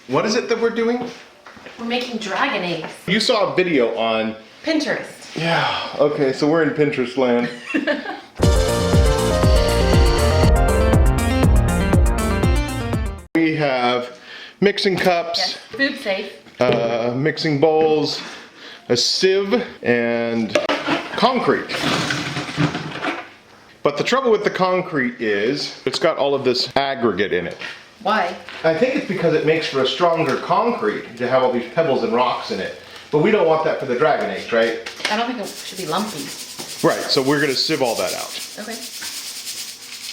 What is it that we're doing? We're making dragon eggs. You saw a video on Pinterest. Yeah, okay, so we're in Pinterest land. We have mixing cups, Yes, food safe. mixing bowls, a sieve, and concrete. But the trouble with the concrete is it's got all of this aggregate in it. Why? I think it's because it makes for a stronger concrete to have all these pebbles and rocks in it. But we don't want that for the dragon eggs, right? I don't think it should be lumpy. Right, so we're gonna sieve all that out. Okay.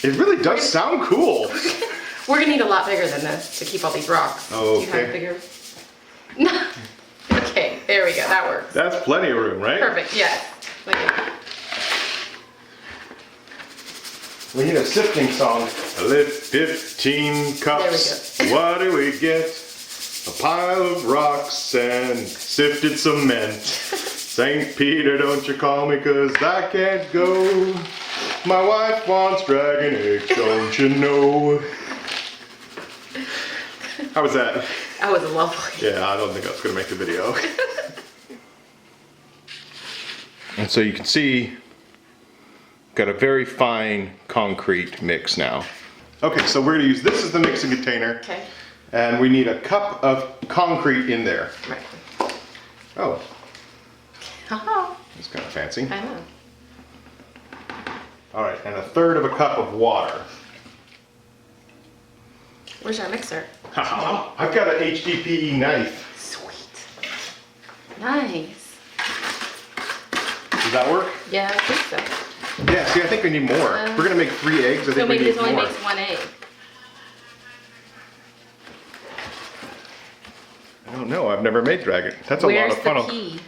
It really does sound cool. We're gonna need a lot bigger than this to keep all these rocks. Oh, Do you have bigger? No. Okay, there we go, that works. That's plenty of room, right? Perfect, yes. Okay. We need a sifting song. I lit 15 cups. There we go. What do we get? A pile of rocks and sifted cement. St. Peter, don't you call me, 'cause I can't go. My wife wants dragon eggs, don't you know? How was that? That was lovely. Yeah, I don't think I was gonna make the video. And so you can see, got a very fine concrete mix now. Okay, so we're gonna use this as the mixing container. Okay. And we need a cup of concrete in there. Right. Oh, Haha. that's kind of fancy. I know. All right, and a third of a cup of water. Where's our mixer? I've got an HDPE knife. Sweet. Nice. Does that work? Yeah, I think so. Yeah, see, I think we need more. We're gonna make 3 eggs. I So think we maybe need this only more. makes 1 egg. I don't know, I've never made dragon. That's a Where's lot of funnel. the pea?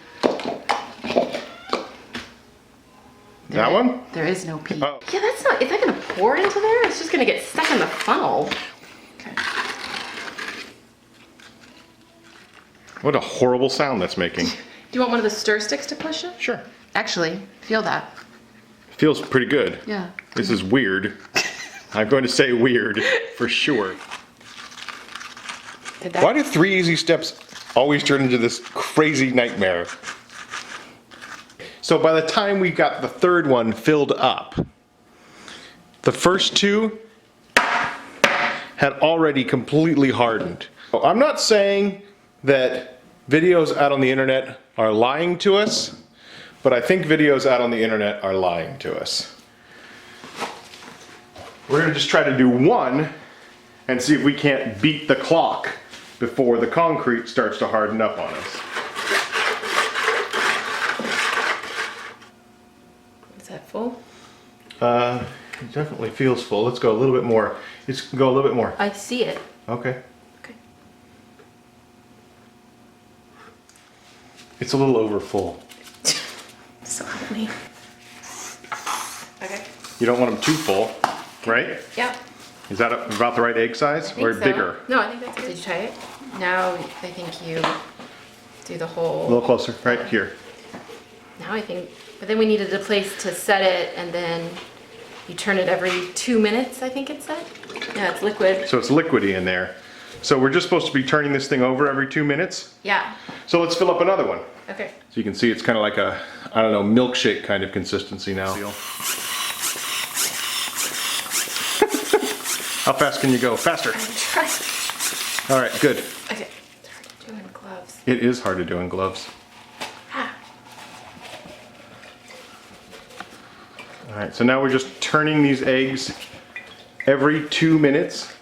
That one? There is no pea. Oh. Yeah, that's not, is that gonna pour into there? It's just gonna get stuck in the funnel. Okay. What a horrible sound that's making. Do you want one of the stir sticks to push it? Sure. Actually, feel that. Feels pretty good. Yeah. This is weird. I'm going to say weird for sure. Did that? Why do 3 easy steps always turn into this crazy nightmare? So by the time we got the third one filled up, the first 2 had already completely hardened. I'm not saying that videos out on the internet are lying to us, but I think videos out on the internet are lying to us. We're gonna just try to do 1 and see if we can't beat the clock before the concrete starts to harden up on us. Is that full? It definitely feels full. Let's go a little bit more. Let's go a little bit more. I see it. Okay. Okay. It's a little over full. So help me. Okay. You don't want them too full, right? Yep. Is that about the right egg size or So. bigger? No, I think that's good. Did you try it? Now I think you do the A whole. little closer, right here. Now I think, but then we needed a place to set it, and then you turn it every 2 minutes, I think it said. Yeah, it's liquid. So it's liquidy in there. So we're just supposed to be turning this thing over every 2 minutes. Yeah. So let's fill up another one. Okay. So you can see it's kind of like a, I don't know, milkshake kind of consistency now. How fast can you go? Faster. Try. All right, good. Okay. It's hard to do in gloves. It is hard to do in gloves. Ah. All right, so now we're just turning these eggs every 2 minutes.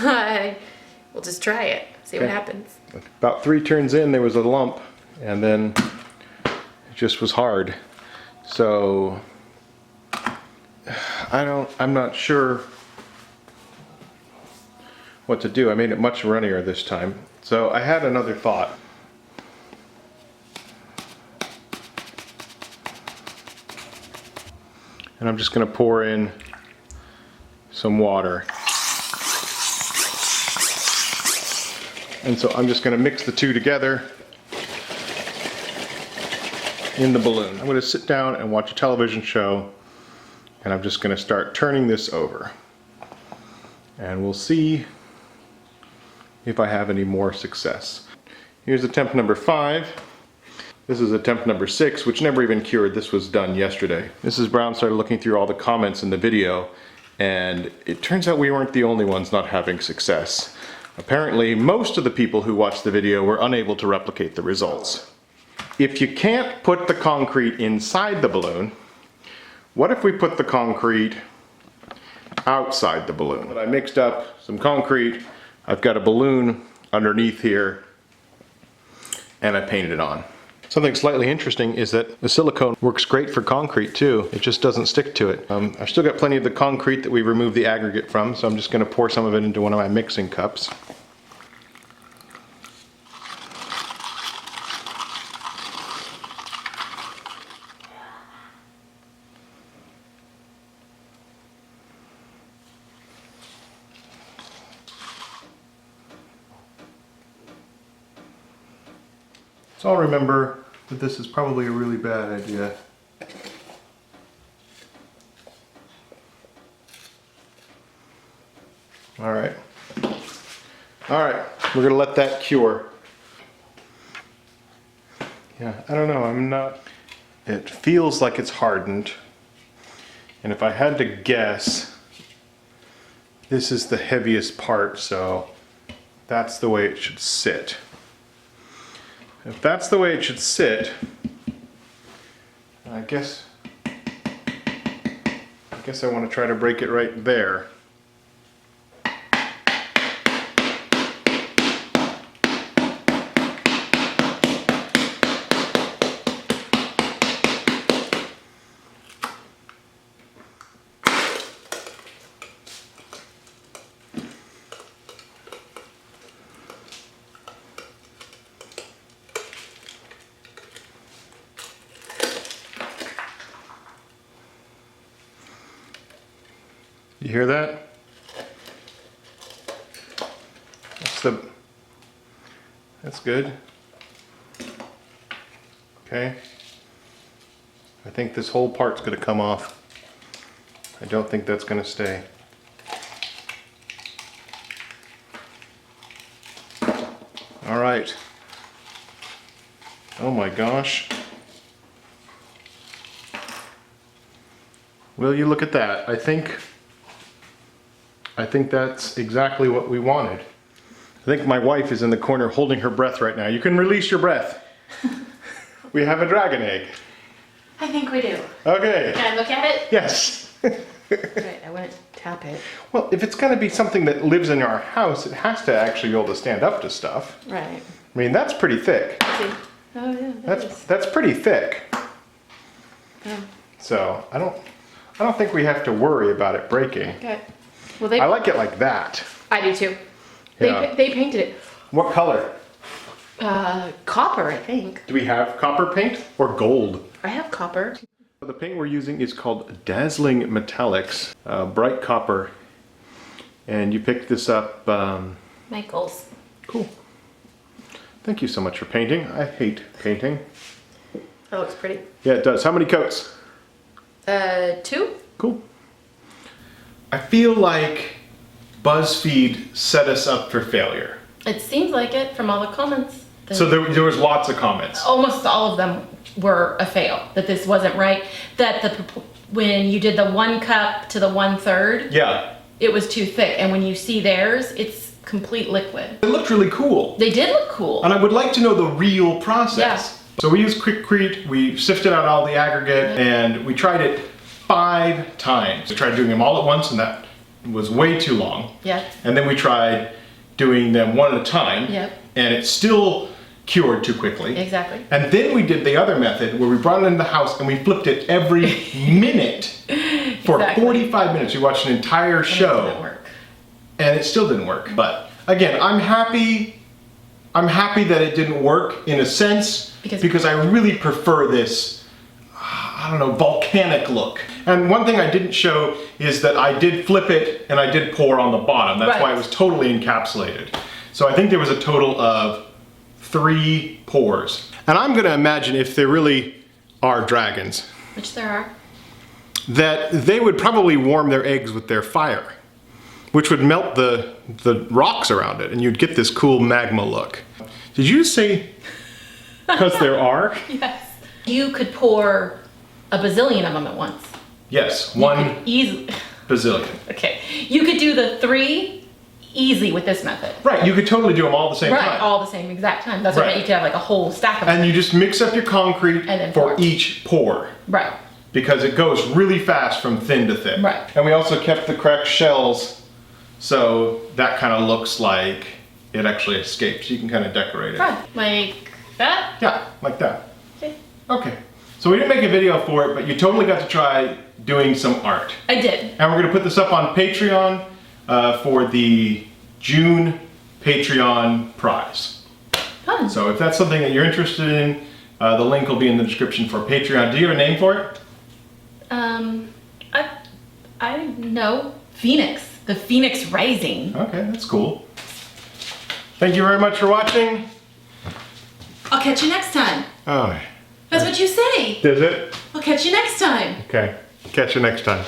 We'll just try it. See what Okay. happens. About 3 turns in, there was a lump, and then it just was hard. So I'm not sure what to do. I made it much runnier this time. So I had another thought. And I'm just gonna pour in some water. And so I'm just gonna mix the 2 together in the balloon. I'm gonna sit down and watch a television show, and I'm just gonna start turning this over. And we'll see if I have any more success. Here's attempt number 5. This is attempt number 6, which never even cured. This was done yesterday. Mrs. Brown started looking through all the comments in the video, and it turns out we weren't the only ones not having success. Apparently, most of the people who watched the video were unable to replicate the results. If you can't put the concrete inside the balloon, what if we put the concrete outside the balloon? I mixed up some concrete, I've got a balloon underneath here, and I painted it on. Something slightly interesting is that the silicone works great for concrete too. It just doesn't stick to it. I've still got plenty of the concrete that we removed the aggregate from, so I'm just going to pour some of it into one of my mixing cups. So I'll remember that this is probably a really bad idea. Alright, we're gonna let that cure. Yeah, I don't know, it feels like it's hardened. And if I had to guess, this is the heaviest part, so that's the way it should sit. If that's the way it should sit, I guess I want to try to break it right there. You hear that? That's good. Okay. I think this whole part's going to come off. I don't think that's going to stay. All right. Oh my gosh. Will you look at that? I think that's exactly what we wanted. I think my wife is in the corner holding her breath right now. You can release your breath. We have a dragon egg. I think we do. Okay. Can I look at it? Yes. Right, I wouldn't tap it. Well, if it's going to be something that lives in our house, it has to actually be able to stand up to stuff. Right. I mean, that's pretty thick. See? Oh yeah. That's pretty thick. Yeah. So I don't think we have to worry about it breaking. Okay. Well, I like it like that. I do too. Yeah. They painted it. What color? Copper, I think. Do we have copper paint or gold? I have copper. The paint we're using is called Dazzling Metallics, bright copper. And you picked this up. Michael's. Cool. Thank you so much for painting. I hate painting. That looks pretty. Yeah, it does. How many coats? 2. Cool. I feel like BuzzFeed set us up for failure. It seems like it from all the comments. So there was lots of comments. Almost all of them were a fail. That this wasn't right. That when you did the 1 cup to the 1/3, Yeah. it was too thick. And when you see theirs, it's complete liquid. It looked really cool. They did look cool. And I would like to know the real process. Yeah. So we used Quickrete, we sifted out all the aggregate, and we tried it 5 times. We tried doing them all at once, and that was way too long. Yeah. And then we tried doing them one at a time. Yep. And it still cured too quickly. Exactly. And then we did the other method where we brought it into the house and we flipped it every minute for Exactly. 45 minutes. We watched an entire show. And it didn't work. And it still didn't work. But again, I'm happy that it didn't work in a sense because I really prefer this, I don't know, volcanic look. And one thing I didn't show is that I did flip it and I did pour on the bottom. That's why it was totally encapsulated. So I think there was a total of 3 pours. And I'm gonna imagine if there really are dragons, Which there are. that they would probably warm their eggs with their fire, which would melt the rocks around it, and you'd get this cool magma look. Did you say because there are? Yes. You could pour a bazillion of them at once. Yes, You one could easily. bazillion. Okay. You could do the 3 easy with this method. Right, you could totally do them all at the same Right, time. all the same exact time. That's what Right. you could have like a whole stack of them. And you just mix up your concrete And then for pour. each pour. Right. Because it goes really fast from thin to thick. Right. And we also kept the cracked shells, so that kind of looks like it actually escapes. You can kind of decorate it. Right. Like that? Yeah, like that. Okay. Okay. So we didn't make a video for it, but you totally got to try doing some art. I did. And we're going to put this up on Patreon for the June Patreon prize. Fun. So if that's something that you're interested in, the link will be in the description for Patreon. Do you have a name for it? I know. Phoenix. The Phoenix Rising. Okay, that's cool. Thank you very much for watching. I'll catch you next time. Oh, That's what you say. did it? I'll catch you next time. Okay, catch you next time.